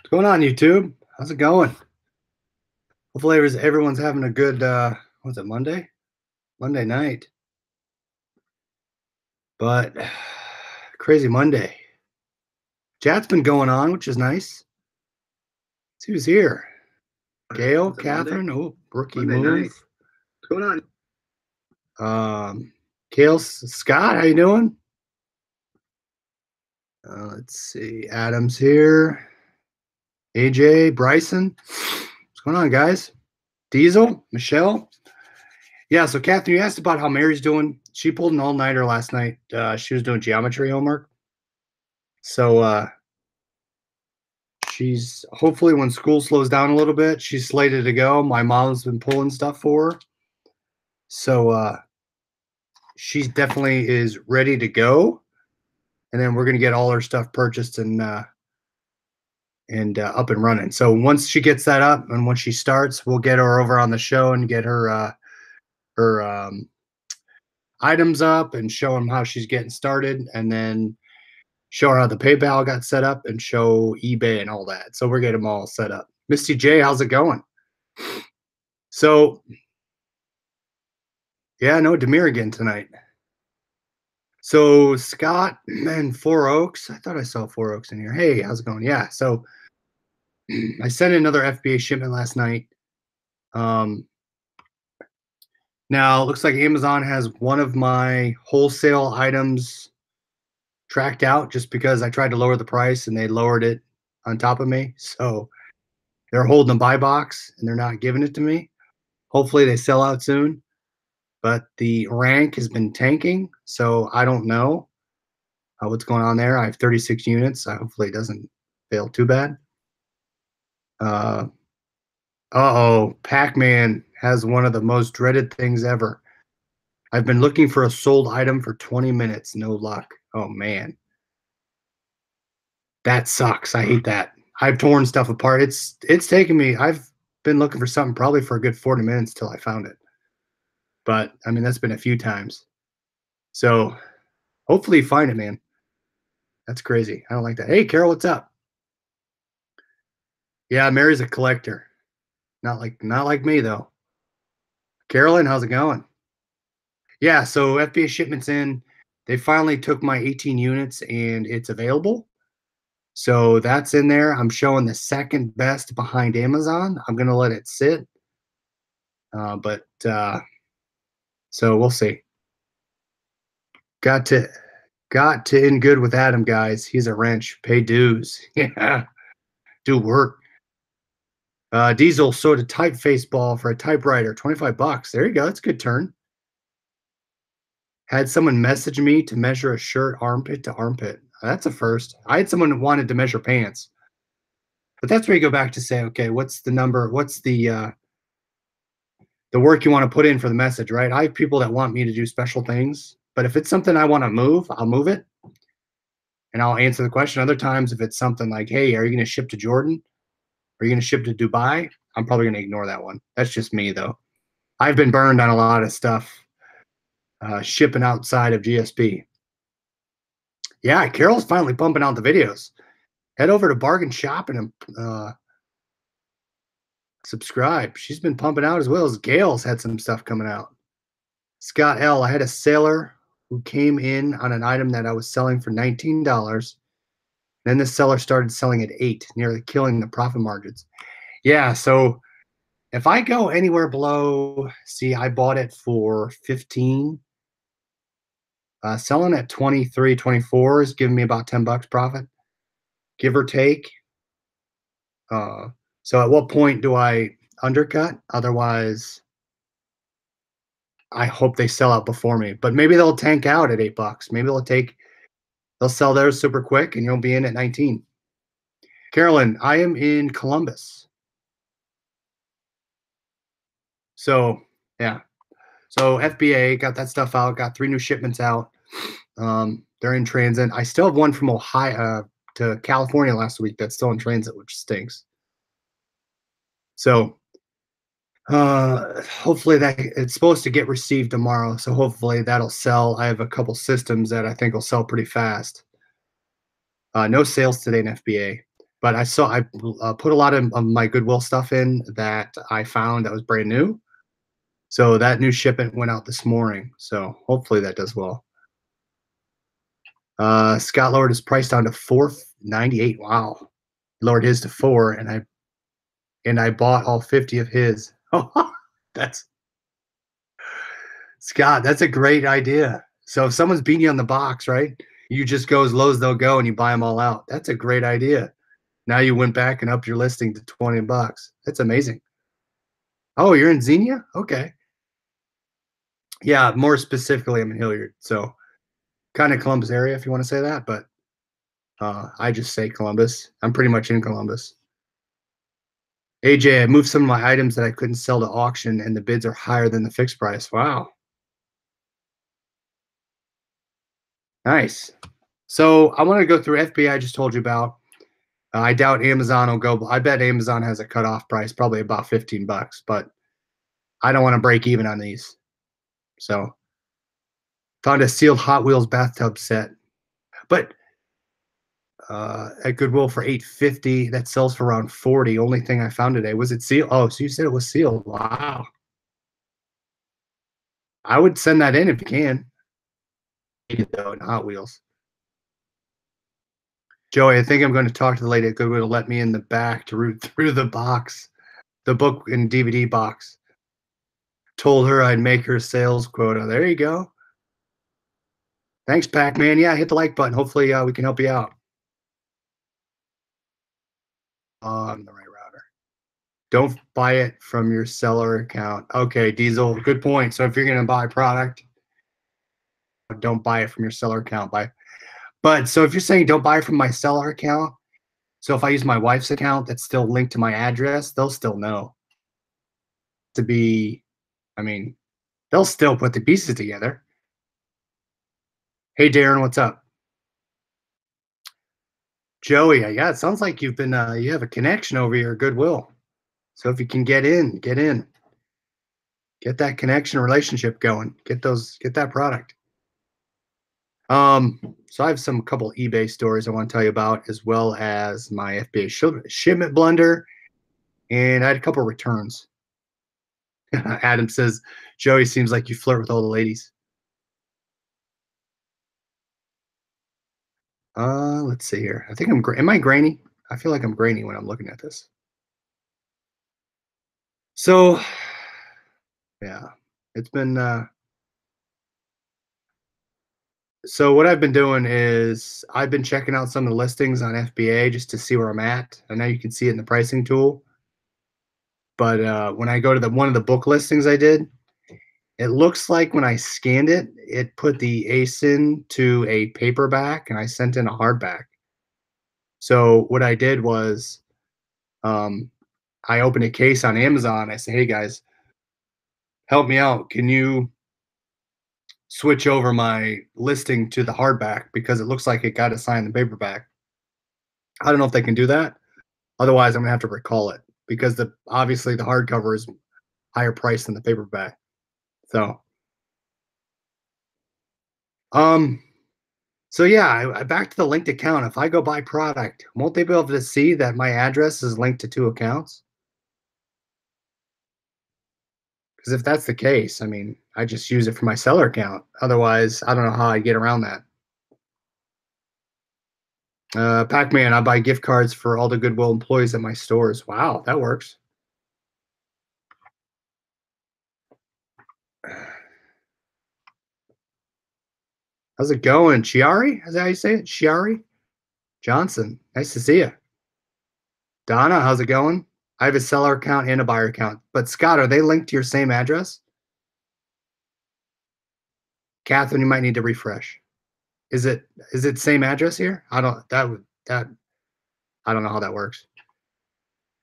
What's going on, YouTube? How's it going? Hopefully everyone's having a good what's it, Monday? Monday night. But crazy Monday. Chat's been going on, which is nice. Let's see who's here. Gail, Catherine. Oh, rookie Monday move. night. What's going on? Gail, Scott, how you doing? Let's see. Adam's here. AJ, Bryson. What's going on, guys? Diesel, Michelle. Yeah, so Catherine, you asked about how Mary's doing. She pulled an all-nighter last night. She was doing geometry homework. So she's hopefully when school slows down a little bit, she's slated to go. My mom's been pulling stuff for her. So she definitely is ready to go. And then we're gonna get all her stuff purchased and up and running. So once she gets that up and once she starts, we'll get her over on the show and get her items up and show them how she's getting started, and then show her how the PayPal got set up and show eBay and all that. So we're getting them all set up. Misty J, how's it going? So yeah, no Demir again tonight. So Scott and Four Oaks. I thought I saw Four Oaks in here. Hey, how's it going? Yeah. So I sent another FBA shipment last night. Now it looks like Amazon has one of my wholesale items tracked out just because I tried to lower the price and they lowered it on top of me. So they're holding a buy box and they're not giving it to me. Hopefully they sell out soon. But the rank has been tanking, so I don't know what's going on there. I have 36 units. Hopefully it doesn't fail too bad. Pac-Man has one of the most dreaded things ever. I've been looking for a sold item for 20 minutes. No luck. Oh, man. That sucks. I hate that. I've torn stuff apart. It's taken me. I've been looking for something probably for a good 40 minutes till I found it. But, I mean, that's been a few times. So, hopefully you find it, man. That's crazy. I don't like that. Hey, Carol, what's up? Yeah, Mary's a collector. Not like me, though. Carolyn, how's it going? Yeah, so FBA shipment's in. They finally took my 18 units, and it's available. So that's in there. I'm showing the second best behind Amazon. I'm going to let it sit. So we'll see. Got to end good with Adam, guys. He's a wrench. Pay dues. Yeah. Do work. Diesel sold a typeface ball for a typewriter, 25 bucks. There you go. That's a good turn. Had someone message me to measure a shirt armpit to armpit. That's a first. I had someone who wanted to measure pants. But that's where you go back to say, okay, what's the number? What's the work you want to put in for the message, right? I have people that want me to do special things, but if it's something I want to move, I'll move it. And I'll answer the question. Other times, if it's something like, hey, are you going to ship to Jordan? Are you going to ship to Dubai? I'm probably going to ignore that one. That's just me, though. I've been burned on a lot of stuff shipping outside of GSP. Yeah, Carol's finally pumping out the videos. Head over to Bargain Shopping and subscribe. She's been pumping out as well as Gail's had some stuff coming out. Scott L. I had a seller who came in on an item that I was selling for $19. Then the seller started selling at $8, nearly killing the profit margins. Yeah, so if I go anywhere below, see, I bought it for 15. Selling at 23, 24 is giving me about 10 bucks profit, give or take. So at what point do I undercut? Otherwise, I hope they sell out before me. But maybe they'll tank out at 8 bucks. Maybe they'll sell theirs super quick and you'll be in at 19. Carolyn, I am in Columbus. So yeah. So FBA got that stuff out, got 3 new shipments out. They're in transit. I still have one from Ohio to California last week that's still in transit, which stinks. So hopefully that it's supposed to get received tomorrow. So hopefully that'll sell. I have a couple systems that I think will sell pretty fast. No sales today in FBA, But I put a lot of my Goodwill stuff in that I found that was brand new. So that new shipment went out this morning. So hopefully that does well. Scott lowered his price down to $4.98. Wow, lowered his to 4, and I bought all 50 of his. That's Scott. That's a great idea. So if someone's beating you on the box, right? You just go as low as they'll go, and you buy them all out. That's a great idea. Now you went back and upped your listing to 20 bucks. That's amazing. Oh, you're in Xenia? Okay. Yeah, more specifically, I'm in Hilliard. So kind of Columbus area, if you want to say that, but I just say Columbus. I'm pretty much in Columbus. AJ, I moved some of my items that I couldn't sell to auction, and the bids are higher than the fixed price. Wow. Nice. So I want to go through FBA I just told you about. I doubt Amazon will go. I bet Amazon has a cutoff price, probably about 15 bucks, but I don't want to break even on these. So found a sealed Hot Wheels bathtub set, but at Goodwill for 850. That sells for around 40. Only thing I found today was it sealed. Oh, so you said it was sealed. Wow. I would send that in if you can. Though in Hot Wheels. Joey, I think I'm going to talk to the lady at Goodwill to let me in the back to root through the box, the book and DVD box. Told her I'd make her sales quota. There you go. Thanks, Pac-Man. Yeah, hit the like button. Hopefully we can help you out. On the right router. Don't buy it from your seller account. Okay, Diesel, good point. So if you're going to buy product, don't buy it from your seller account. But so if you're saying don't buy from my seller account, so if I use my wife's account that's still linked to my address, they'll still know. I mean, they'll still put the pieces together. Hey, Darren, what's up? Joey, yeah, it sounds like you've been you have a connection over here at Goodwill. So if you can get in, get that connection relationship going, get that product. So I have some couple eBay stories I want to tell you about, as well as my FBA shipment blunder, and I had a couple returns. Adam says, Joey, seems like you flirt with all the ladies. Let's see here. I think am I grainy? I feel like I'm grainy when I'm looking at this. So, yeah, it's been, so what I've been doing is I've been checking out some of the listings on FBA just to see where I'm at. I know you can see it in the pricing tool, but when I go to one of the book listings I did, it looks like when I scanned it, it put the ASIN to a paperback, and I sent in a hardback. So what I did was I opened a case on Amazon. I said, hey, guys, help me out. Can you switch over my listing to the hardback because it looks like it got assigned the paperback? I don't know if they can do that. Otherwise, I'm going to have to recall it because obviously the hardcover is higher price than the paperback. So, so yeah, back to the linked account. If I go buy product, won't they be able to see that my address is linked to 2 accounts? Because if that's the case, I mean, I just use it for my seller account. Otherwise, I don't know how I get around that. Pac-Man, I buy gift cards for all the Goodwill employees at my stores. Wow, that works. How's it going? Chiari? Is that how you say it? Chiari? Johnson, nice to see you. Donna, how's it going? I have a seller account and a buyer account. But Scott, are they linked to your same address? Catherine, you might need to refresh. Is it same address here? I don't know how that works.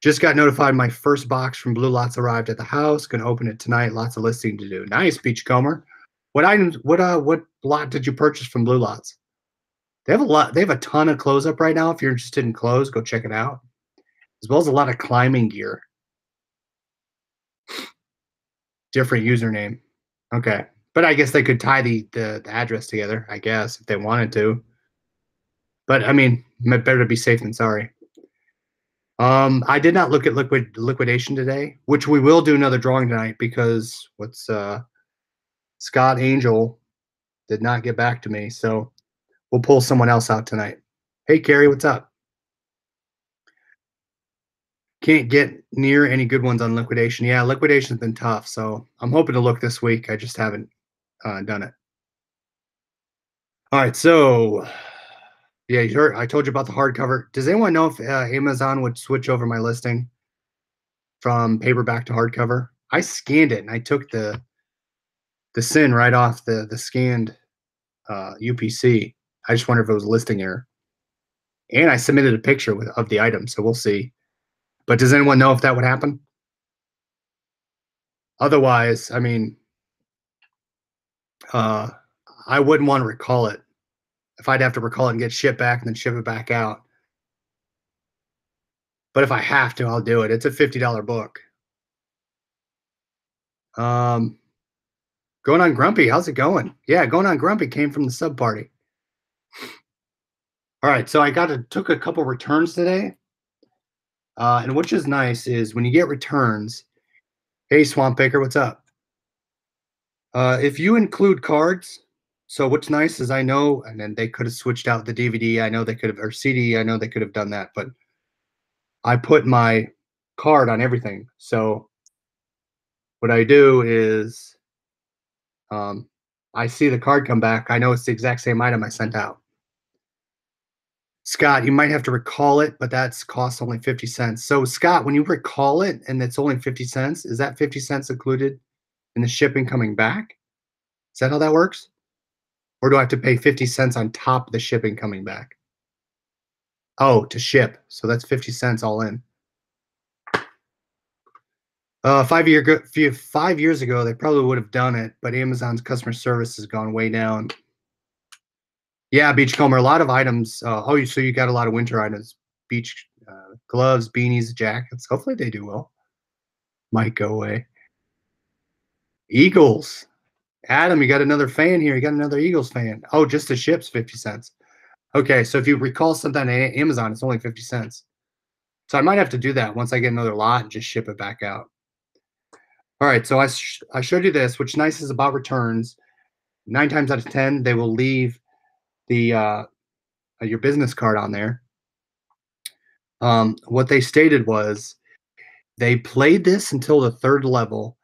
Just got notified my first box from Blue Lots arrived at the house. Gonna open it tonight. Lots of listing to do. Nice, Beachcomber. What lot did you purchase from Blue Lots? They have a lot. They have a ton of clothes up right now. If you're interested in clothes, go check it out. As well as a lot of climbing gear. Different username. Okay. But I guess they could tie the address together, I guess, if they wanted to. But I mean, better to be safe than sorry. I did not look at liquidation today, which we will do another drawing tonight because Scott Angel did not get back to me, so we'll pull someone else out tonight. Hey, Carrie, what's up? Can't get near any good ones on liquidation. Yeah, liquidation's been tough, so I'm hoping to look this week. I just haven't done it. All right, so yeah, you heard I told you about the hardcover. Does anyone know if Amazon would switch over my listing from paperback to hardcover? I scanned it and I took the sin right off the scanned UPC. I just wonder if it was a listing error. And I submitted a picture of the item, so we'll see. But does anyone know if that would happen? Otherwise, I mean, uh, I wouldn't want to recall it. If I'd have to recall it and get shipped back and then ship it back out. But if I have to, I'll do it. It's a $50 book. Um, Going on Grumpy, how's it going? Yeah, Going on Grumpy came from the sub party. All right, so I took a couple returns today. And which is nice is when you get returns. Hey, Swamp Baker, what's up? If you include cards, so what's nice is I know, and then they could have switched out the DVD. I know they could have, or CD. I know they could have done that, but I put my card on everything. So what I do is, I see the card come back. I know it's the exact same item I sent out. Scott, you might have to recall it, but that's cost only 50 cents. So Scott, when you recall it and it's only 50 cents, is that 50 cents included in the shipping coming back? Is that how that works? Or do I have to pay 50 cents on top of the shipping coming back? Oh, to ship. So that's 50 cents all in. 5 years ago, they probably would have done it, but Amazon's customer service has gone way down. Yeah, Beachcomber, a lot of items. So you got a lot of winter items. Beach gloves, beanies, jackets. Hopefully they do well. Might go away. Eagles. Adam, you got another fan here. You got another Eagles fan. Oh, just the ship's 50 cents. Okay, so if you recall something on Amazon, it's only 50 cents. So I might have to do that once I get another lot and just ship it back out. All right, so I showed you this, which nice is about returns. 9 times out of 10, they will leave the your business card on there. What they stated was they played this until the 3rd level.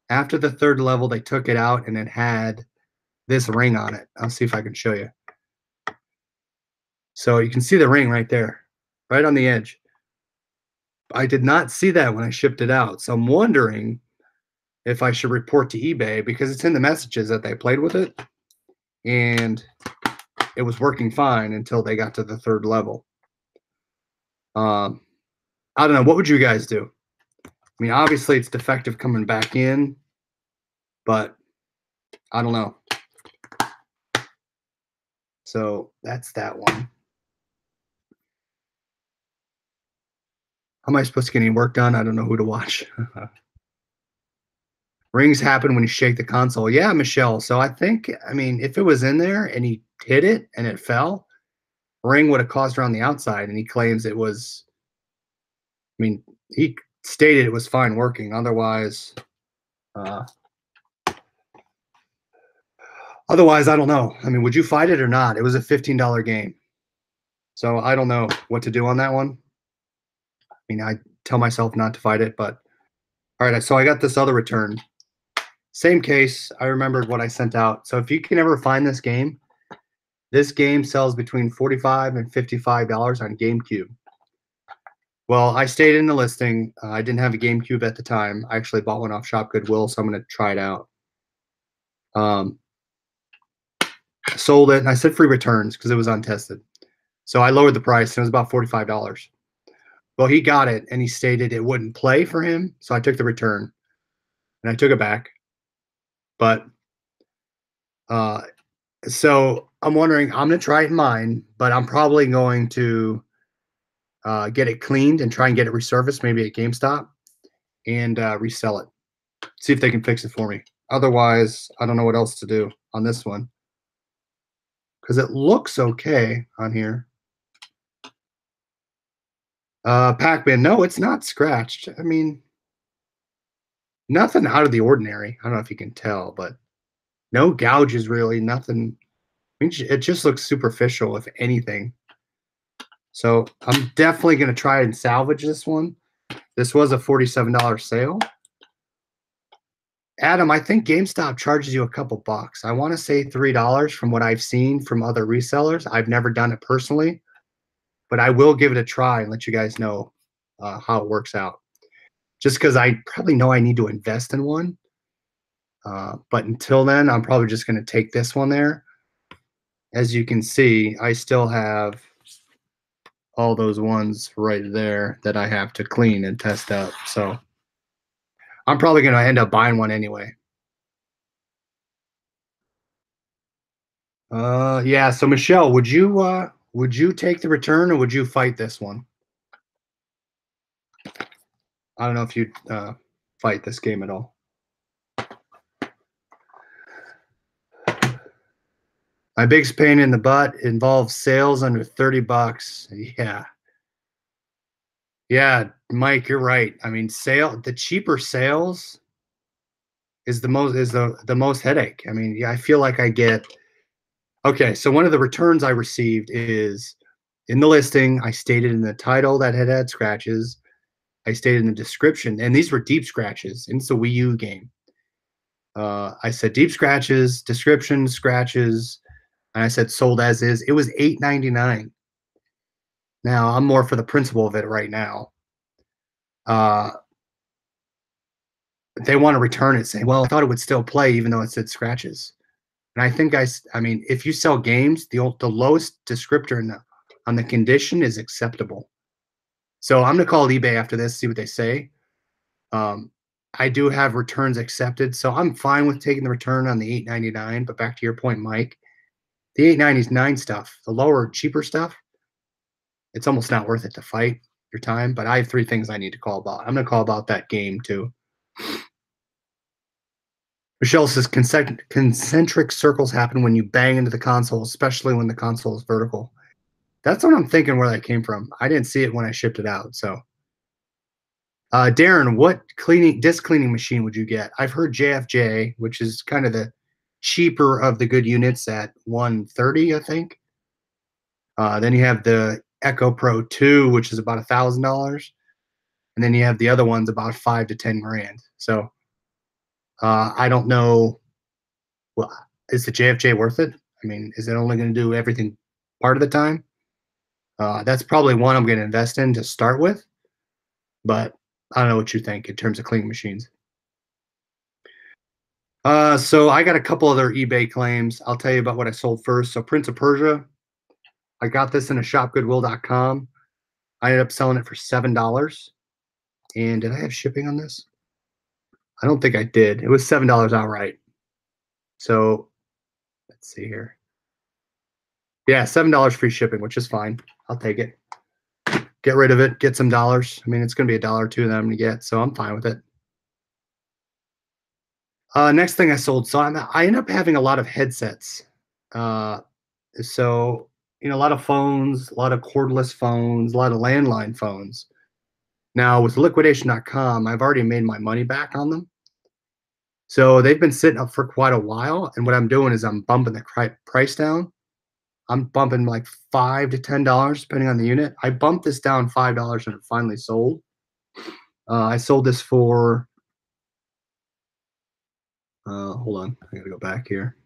After the 3rd level, they took it out and it had this ring on it. I'll see if I can show you. So you can see the ring right there, right on the edge. I did not see that when I shipped it out. So I'm wondering if I should report to eBay because it's in the messages that they played with it. And it was working fine until they got to the 3rd level. I don't know. What would you guys do? I mean, obviously it's defective coming back in, but I don't know. So that's that one. How am I supposed to get any work done? I don't know who to watch. Rings happen when you shake the console. Yeah, Michelle. So I mean, if it was in there and he hit it and it fell, ring would have caused around the outside. And he claims it was, I mean, he stated it was fine working. Otherwise, I don't know. I mean, would you fight it or not? It was a $15 game. So I don't know what to do on that one. I mean, I tell myself not to fight it, but all right. So I got this other return. Same case. I remembered what I sent out. So if you can ever find this game sells between $45 and $55 on GameCube. Well, I stayed in the listing. I didn't have a GameCube at the time. I actually bought one off Shop Goodwill, so I'm going to try it out. Sold it, and I said free returns because it was untested. So I lowered the price, and it was about $45. Well, he got it, and he stated it wouldn't play for him, so I took the return, and I took it back. But so I'm wondering, I'm going to try it in mine, but I'm probably going to get it cleaned and try and get it resurfaced, maybe at GameStop, and resell it. See if they can fix it for me. Otherwise, I don't know what else to do on this one because it looks okay on here. Pac-Man, no, it's not scratched. I mean, nothing out of the ordinary. I don't know if you can tell, but no gouges really, nothing. I mean, it just looks superficial, if anything. So I'm definitely going to try and salvage this one. This was a $47 sale. Adam, I think GameStop charges you a couple bucks. I want to say $3 from what I've seen from other resellers. I've never done it personally, but I will give it a try and let you guys know how it works out. Just because I probably know I need to invest in one. But until then, I'm probably just going to take this one there. As you can see, I still have all those ones right there that I have to clean and test out. So I'm probably going to end up buying one anyway. Yeah. So Michelle, would you take the return or would you fight this one? I don't know if you'd fight this game at all. My biggest pain in the butt involves sales under 30 bucks. Yeah. Yeah, Mike, you're right. I mean, the cheaper sales is the most headache. I mean, yeah, I feel like I get okay, so one of the returns I received is in the listing, I stated in the title that it had scratches. I stated in the description, and these were deep scratches. And it's a Wii U game. I said deep scratches, description scratches, and I said sold as is. It was $8.99. Now I'm more for the principle of it right now. They want to return it, saying, "Well, I thought it would still play even though it said scratches." And I think I mean, if you sell games, the lowest descriptor on the condition is acceptable. So I'm gonna call eBay after this, see what they say. I do have returns accepted, so I'm fine with taking the return on the $8.99. But back to your point, Mike, the $8.99 stuff, the lower, cheaper stuff, it's almost not worth it to fight your time. But I have 3 things I need to call about. I'm gonna call about that game too. Michelle says concentric circles happen when you bang into the console, especially when the console is vertical. That's what I'm thinking where that came from. I didn't see it when I shipped it out. So, Darren, what disc cleaning machine would you get? I've heard JFJ, which is kind of the cheaper of the good units at $130, I think. Then you have the Echo Pro 2, which is about $1,000, and then you have the other ones about 5 to 10 grand. So I don't know. Well, is the JFJ worth it? I mean, is it only going to do everything part of the time? That's probably one I'm going to invest in to start with, but I don't know what you think in terms of cleaning machines. So I got a couple other eBay claims. I'll tell you about what I sold first. So Prince of Persia, I got this in a shopgoodwill.com. I ended up selling it for $7. And did I have shipping on this? I don't think I did. It was $7 outright. So let's see here. Yeah, $7 free shipping, which is fine. I'll take it. Get rid of it, get some dollars. I mean, it's going to be $1 or $2 that I'm going to get, so I'm fine with it. Next thing I sold. So I end up having a lot of headsets. So, a lot of phones, a lot of cordless phones, a lot of landline phones. Now, with liquidation.com, I've already made my money back on them. So they've been sitting up for quite a while. And what I'm doing is I'm bumping the price down. I'm bumping like $5 to $10, depending on the unit. I bumped this down $5 and it finally sold. I sold this for, hold on, I gotta go back here.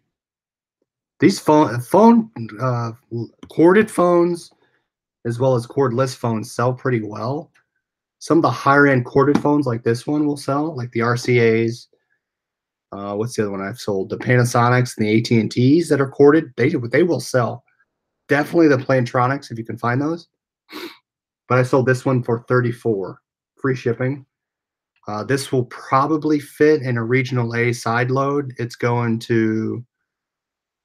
These corded phones, as well as cordless phones, sell pretty well. Some of the higher end corded phones, like this one, will sell, like the RCAs. What's the other one I've sold? The Panasonics and the AT&Ts that are corded, they will sell. Definitely the Plantronics, if you can find those. But I sold this one for $34, free shipping. This will probably fit in a regional A side load. It's going to,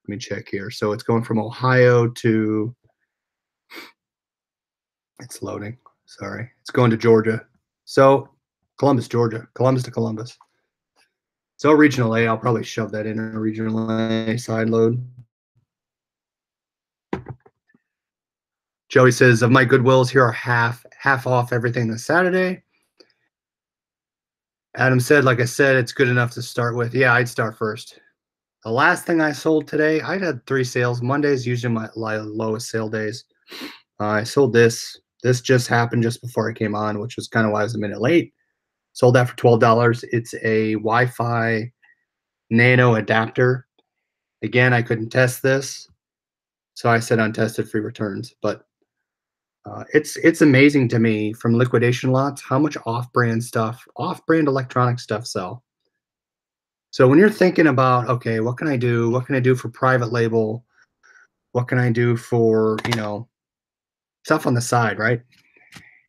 let me check here. So it's going from Ohio to, it's loading. Sorry. It's going to Georgia. So Columbus, Georgia. Columbus to Columbus. So regional A, I'll probably shove that in a regional A side load. Joey says, of my Goodwills, here are half half off everything this Saturday. Adam said, like I said, it's good enough to start with. Yeah, I'd start first. The last thing I sold today, I had 3 sales. Monday's usually my lowest sale days. I sold this. This just happened just before I came on, which was kind of why I was a minute late. Sold that for $12. It's a Wi-Fi nano adapter. Again, I couldn't test this, so I said untested, free returns. But it's amazing to me from liquidation lots how much off-brand stuff, off-brand electronic stuff sell. So when you're thinking about, okay, what can I do? What can I do for private label? What can I do for, stuff on the side, right?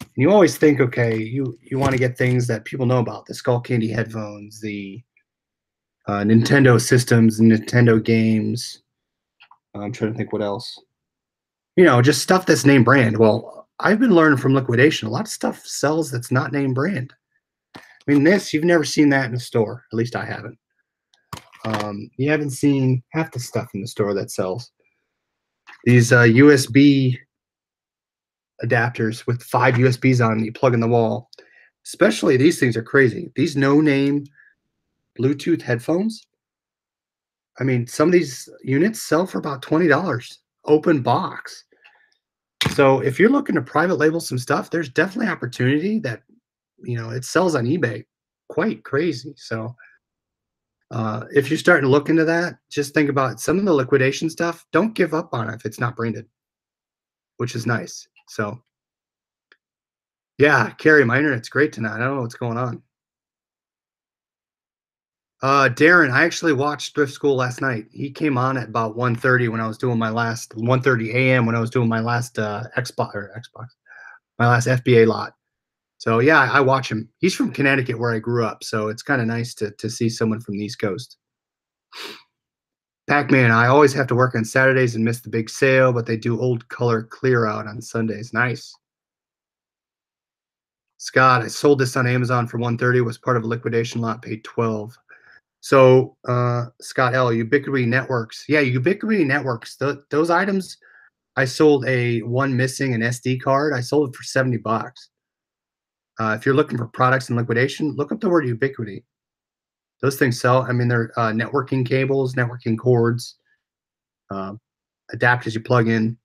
And you always think, okay, you want to get things that people know about, the Skull Candy headphones, the Nintendo systems, Nintendo games. I'm trying to think what else. Just stuff that's name brand. Well, I've been learning from liquidation. A lot of stuff sells that's not name brand. I mean, you've never seen that in a store. At least I haven't. You haven't seen half the stuff in the store that sells. These USB adapters with 5 USBs on them, you plug in the wall. Especially these things are crazy. These no-name Bluetooth headphones. I mean, some of these units sell for about $20, open box. So if you're looking to private label some stuff, there's definitely opportunity that, it sells on eBay quite crazy. So if you're starting to look into that, just think about some of the liquidation stuff. Don't give up on it if it's not branded, which is nice. So yeah, Carrie, my internet's great tonight. I don't know what's going on. Darren, I actually watched Thrift School last night. He came on at about 1:30 when I was doing my last 1:30 a.m. when I was doing my last Xbox, my last FBA lot. So yeah, I watch him. He's from Connecticut where I grew up, so it's kind of nice to see someone from the East Coast. Pac-Man, I always have to work on Saturdays and miss the big sale, but they do old color clear out on Sundays. Nice. Scott, I sold this on Amazon for 130, was part of a liquidation lot, paid 12. So Scott L, Ubiquity Networks. Yeah, Ubiquity Networks. Those items, I sold one missing an SD card. I sold it for $70. If you're looking for products in liquidation, look up the word Ubiquity. Those things sell. I mean, they're networking cables, networking cords, adapters you plug in.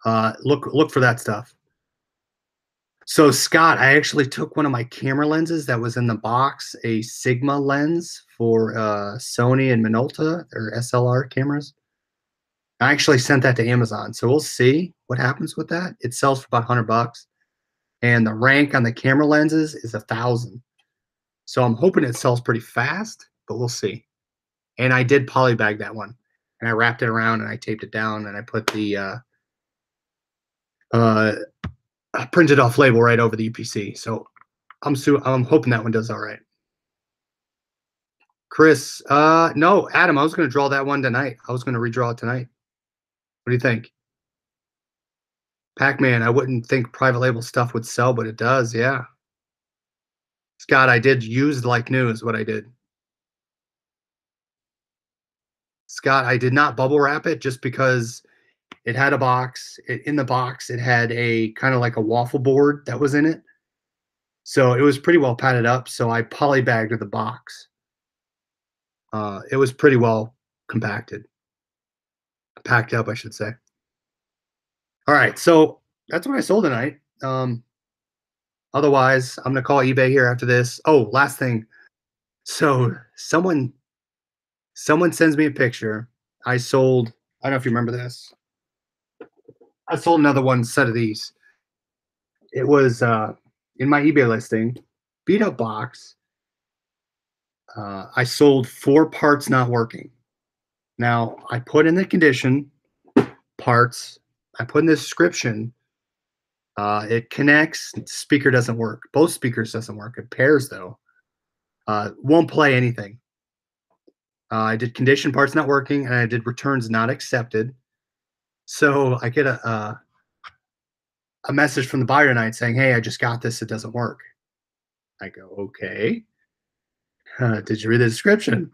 Look for that stuff. So Scott, I actually took one of my camera lenses that was in the box, a Sigma lens for Sony and Minolta, their SLR cameras. I actually sent that to Amazon, so we'll see what happens with that. It sells for about $100, and the rank on the camera lenses is 1,000. So I'm hoping it sells pretty fast, but we'll see. And I did polybag that one, and I wrapped it around and I taped it down and I put the printed off label right over the UPC. So I'm hoping that one does all right. Chris, no, Adam, I was going to draw that one tonight. I was going to redraw it tonight. What do you think? Pac-Man, I wouldn't think private label stuff would sell, but it does, yeah. Scott, I did use like new is what I did. Scott, I did not bubble wrap it just because it had a box. In the box, it had a kind of like a waffle board that was in it. So it was pretty well padded up. So I polybagged the box. It was pretty well compacted. Packed up, I should say. All right. So that's what I sold tonight. Otherwise, I'm going to call eBay here after this. Oh, last thing. So someone sends me a picture. I don't know if you remember this. I sold another one set of these. It was in my eBay listing, beat up box. I sold 4 parts not working. Now I put in the condition parts. I put in the description. It connects. Speaker doesn't work. Both speakers doesn't work. It pairs though. Won't play anything. I did condition parts not working, and I did returns not accepted. So I get a message from the buyer tonight saying, "Hey, I just got this. It doesn't work." I go, "Okay. Did you read the description?"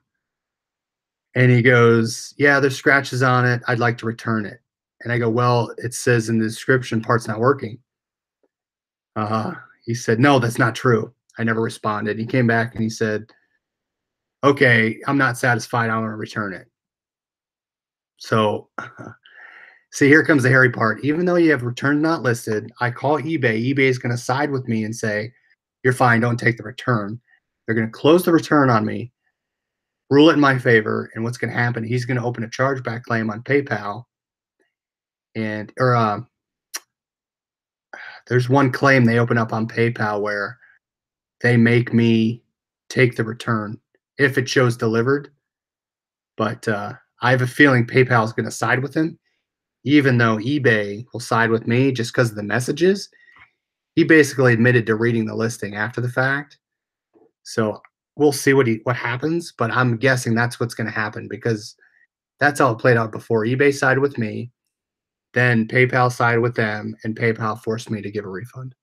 And he goes, "Yeah, there's scratches on it. I'd like to return it." And I go, "Well, it says in the description parts not working." He said, no, that's not true. I never responded. He came back and he said, okay, I'm not satisfied. I want to return it. So see, here comes the hairy part. Even though you have return not listed, I call eBay. eBay is going to side with me and say, you're fine, don't take the return. They're going to close the return on me, rule it in my favor, and what's going to happen, he's going to open a chargeback claim on PayPal. And there's one claim they open up on PayPal where they make me take the return if it shows delivered. But I have a feeling PayPal is going to side with him, even though eBay will side with me just because of the messages. He basically admitted to reading the listing after the fact. So we'll see what happens, but I'm guessing that's what's going to happen because that's how it played out before. eBay sided with me, then PayPal sided with them, and PayPal forced me to give a refund.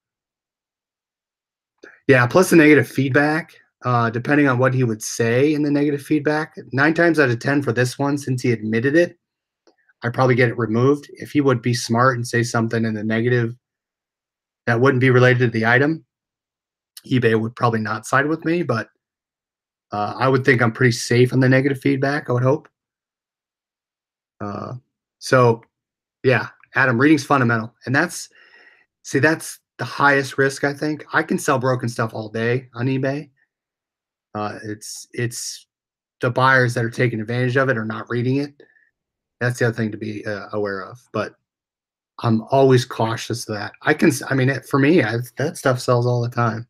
Yeah, plus the negative feedback, depending on what he would say in the negative feedback, 9 times out of 10 for this one, since he admitted it, I'd probably get it removed. If he would be smart and say something in the negative that wouldn't be related to the item, eBay would probably not side with me, but I would think I'm pretty safe on the negative feedback, I would hope. So, yeah, Adam, reading's fundamental. And that's the highest risk, I think. I can sell broken stuff all day on eBay. It's the buyers that are taking advantage of it or not reading it. That's the other thing to be aware of. But I'm always cautious of that. For me, that stuff sells all the time.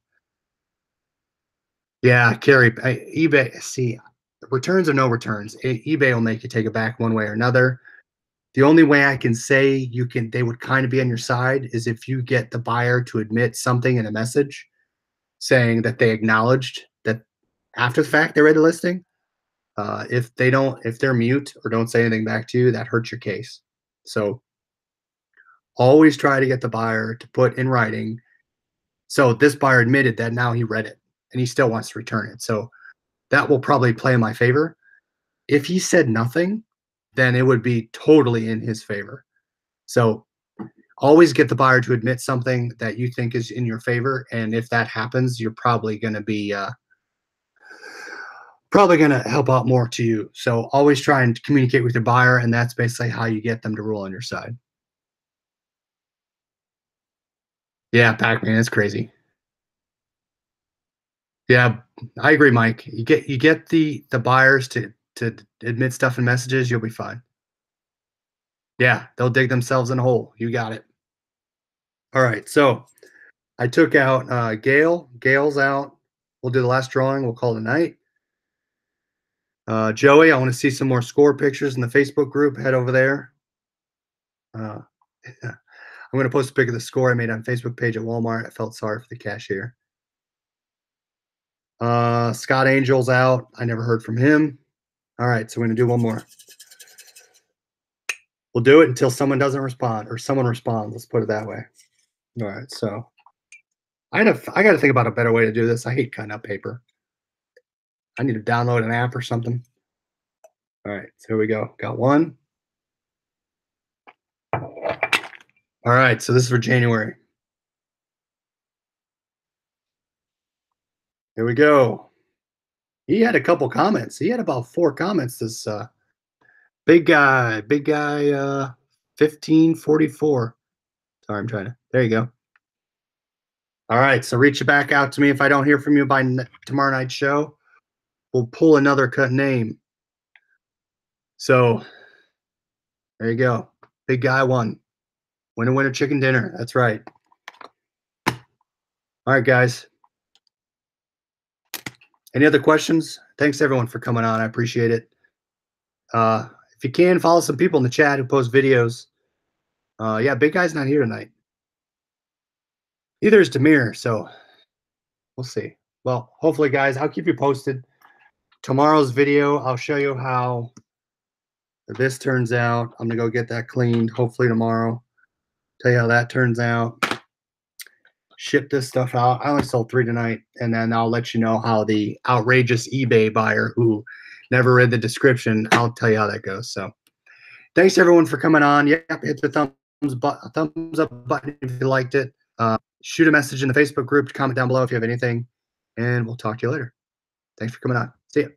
Yeah, Carrie, eBay, see, returns or no returns, eBay will make you take it back one way or another. The only way I can say they would kind of be on your side is if you get the buyer to admit something in a message saying that they acknowledged that after the fact they read the listing. If they're mute or don't say anything back to you, that hurts your case. So always try to get the buyer to put in writing. So this buyer admitted that now he read it and he still wants to return it. So that will probably play in my favor. If he said nothing, then it would be totally in his favor. So always get the buyer to admit something that you think is in your favor. And if that happens, you're probably going to be help out more to you. So always try and communicate with your buyer, and that's basically how you get them to rule on your side. Yeah, Pac-Man, it's crazy. Yeah, I agree, Mike. You get the buyers to admit stuff in messages, you'll be fine. Yeah, they'll dig themselves in a hole. You got it. All right, so I took out Gail. Gail's out. We'll do the last drawing. We'll call it a night. Joey, I want to see some more score pictures in the Facebook group. Head over there. I'm going to post a pic of the score I made on Facebook page at Walmart. I felt sorry for the cashier. Scott Angel's out. I never heard from him. All right, so we're going to do one more. We'll do it until someone doesn't respond or someone responds. Let's put it that way. All right, so I got to think about a better way to do this. I hate cutting up paper. I need to download an app or something. All right, so here we go. Got one. All right, so this is for January. Here we go. He had a couple comments. He had about 4 comments. This big guy, 1544. Sorry, I'm trying to. There you go. All right, so reach back out to me if I don't hear from you by tomorrow night's show. We'll pull another cut name. So there you go. Big guy won. Winner, chicken dinner. That's right. All right, guys. Any other questions? Thanks, everyone, for coming on. I appreciate it. If you can, follow some people in the chat who post videos. Yeah, big guy's not here tonight. Neither is Demir, so we'll see. Well, hopefully, guys, I'll keep you posted. Tomorrow's video, I'll show you how this turns out. I'm going to go get that cleaned, hopefully tomorrow. Tell you how that turns out. Ship this stuff out. I only sold 3 tonight, and then I'll let you know how the outrageous eBay buyer who never read the description, I'll tell you how that goes. So thanks, everyone, for coming on. Yep, hit the thumbs up button if you liked it. shoot a message in the Facebook group, comment down below if you have anything, and we'll talk to you later. Thanks for coming on. See ya.